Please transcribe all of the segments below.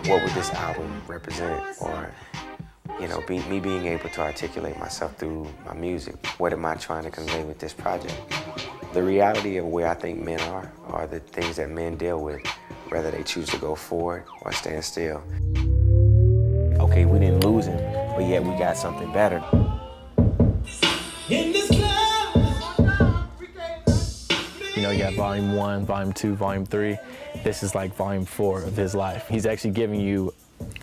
what would this album represent, or me being able to articulate myself through my music. What am I trying to convey with this project? The reality of where I think men are the things that men deal with, whether they choose to go forward or stand still. Okay, we didn't lose him, but yet we got something better. In this club. You got volume 1, volume 2, volume 3. This is like volume 4 of his life. He's actually giving you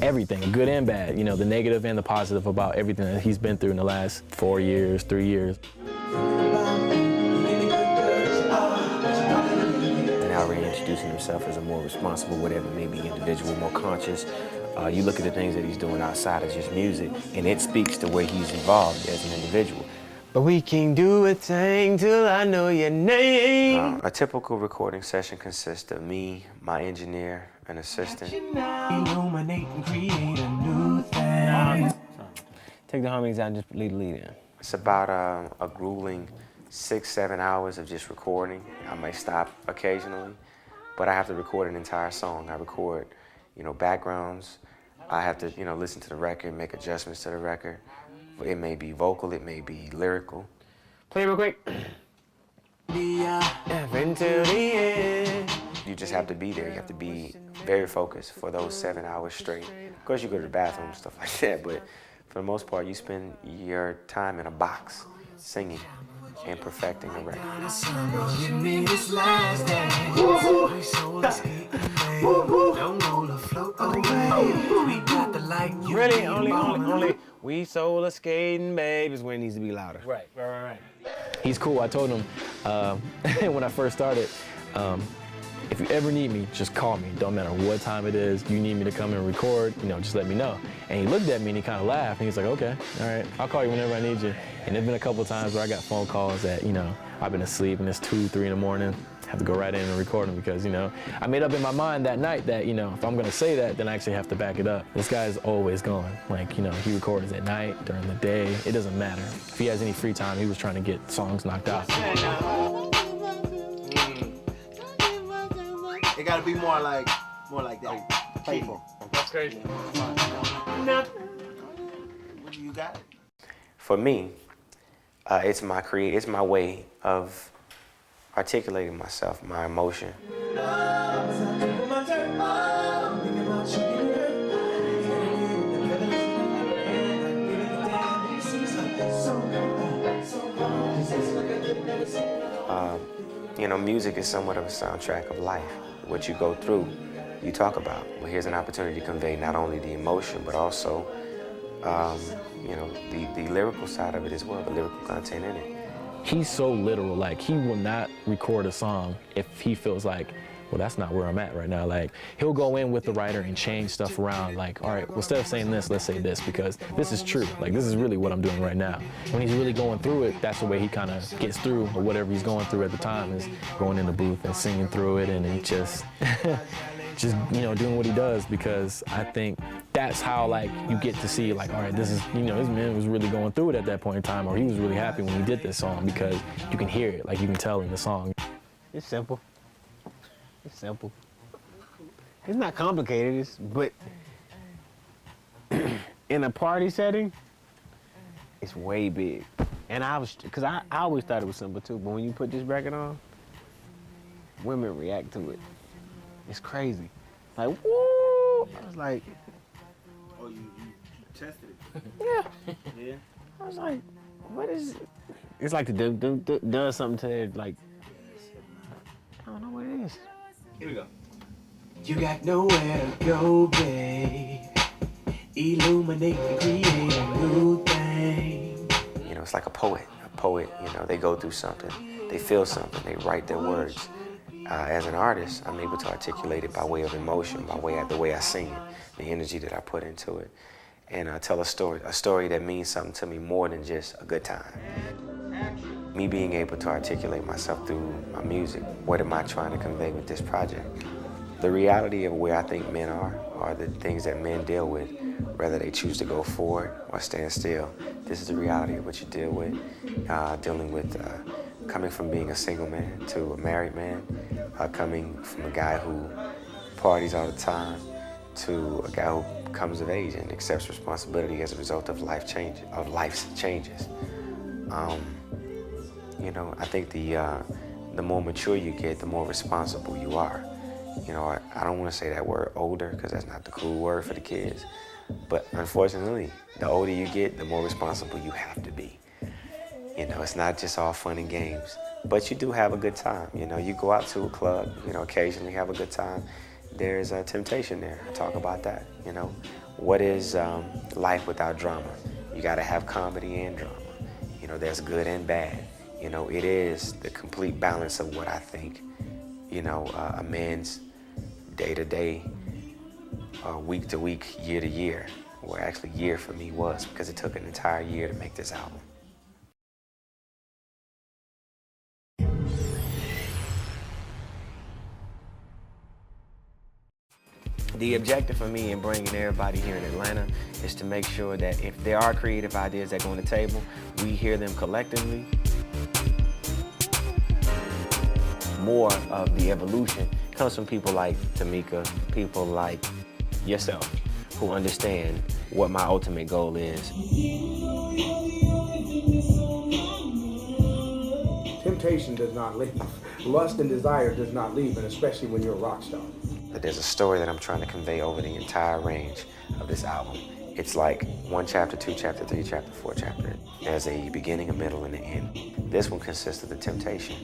everything, good and bad, the negative and the positive about everything that he's been through in the last 4 years, 3 years. Now reintroducing himself as a more responsible, whatever it may be, individual, more conscious. You look at the things that he's doing outside of just music, and it speaks to where he's evolved as an individual. But we can do a thing till I know your name. A typical recording session consists of me, my engineer, an assistant. Illuminate and create a new thing. Take the harmonies out and just lead the lead in. It's about a grueling 6-7 hours of just recording. I may stop occasionally, but I have to record an entire song. I record, backgrounds. I have to, listen to the record, make adjustments to the record. It may be vocal, it may be lyrical. Play it real quick. Until the end. You just have to be there. You have to be very focused for those 7 hours straight. Of course, you go to the bathroom and stuff like that, but for the most part, you spend your time in a box singing and perfecting the record. Really, only. We solar skating, babe, is when it needs to be louder. Right. He's cool. I told him when I first started, if you ever need me, just call me. Don't matter what time it is. You need me to come and record, just let me know. And he looked at me and he kind of laughed. And he's like, okay, all right, I'll call you whenever I need you. And there's been a couple of times where I got phone calls that, I've been asleep and it's 2, 3 in the morning. I have to go right in and record them because, I made up in my mind that night that, if I'm gonna say that, then I actually have to back it up. This guy's always going. Like, he records at night, during the day. It doesn't matter. If he has any free time, he was trying to get songs knocked out. It gotta be more like that. Playful. That's crazy. You got it. For me, it's my way of articulating myself, my emotion. Music is somewhat of a soundtrack of life. What you go through, you talk about. Well, here's an opportunity to convey not only the emotion, but also, the lyrical side of it as well, the lyrical content in it. He's so literal, like he will not record a song if he feels like, well, that's not where I'm at right now. Like, he'll go in with the writer and change stuff around. Like, all right, well, instead of saying this, let's say this, because this is true. Like, this is really what I'm doing right now. When he's really going through it, that's the way he kind of gets through, or whatever he's going through at the time is going in the booth and singing through it, and he just, doing what he does, because I think that's how, like, you get to see, like, all right, this is, this man was really going through it at that point in time, or he was really happy when he did this song, because you can hear it, like, you can tell in the song. It's simple. It's simple. It's not complicated, but in a party setting, it's way big. And I always thought it was simple too, but when you put this record on, women react to it. It's crazy. Like, woo! I was like, Oh, you tested it? yeah. Yeah. I was like, what is it? It's like the does something to it, like, I don't know what it is. Here we go. You got nowhere to go, babe. Illuminate and create a new thing. It's like a poet. A poet, they go through something, they feel something, they write their words. As an artist, I'm able to articulate it by way of emotion, by way of the way I sing it, the energy that I put into it, and tell a story that means something to me more than just a good time. Me being able to articulate myself through my music. What am I trying to convey with this project? The reality of where I think men are the things that men deal with, whether they choose to go forward or stand still. This is the reality of what you deal with, dealing with coming from being a single man to a married man, coming from a guy who parties all the time, to a guy who comes of age and accepts responsibility as a result of life's changes. You know, I think the more mature you get, the more responsible you are. You know, I don't want to say that word older because that's not the cool word for the kids. But unfortunately, the older you get, the more responsible you have to be. You know, it's not just all fun and games, but you do have a good time. You know, you go out to a club, you know, occasionally have a good time. There's a temptation there. I talk about that. You know, what is life without drama? You got to have comedy and drama. You know, there's good and bad. You know, it is the complete balance of what I think, you know, a man's day to day, week to week, year to year, or actually year for me was, because it took an entire year to make this album. The objective for me in bringing everybody here in Atlanta is to make sure that if there are creative ideas that go on the table, we hear them collectively. More of the evolution comes from people like Tamika, people like yourself, who understand what my ultimate goal is. Temptation does not leave. Lust and desire does not leave, and especially when you're a rock star. But there's a story that I'm trying to convey over the entire range of this album. It's like 1 chapter, 2 chapter, 3 chapter, 4 chapter. There's a beginning, a middle, and an end. This one consists of the temptation,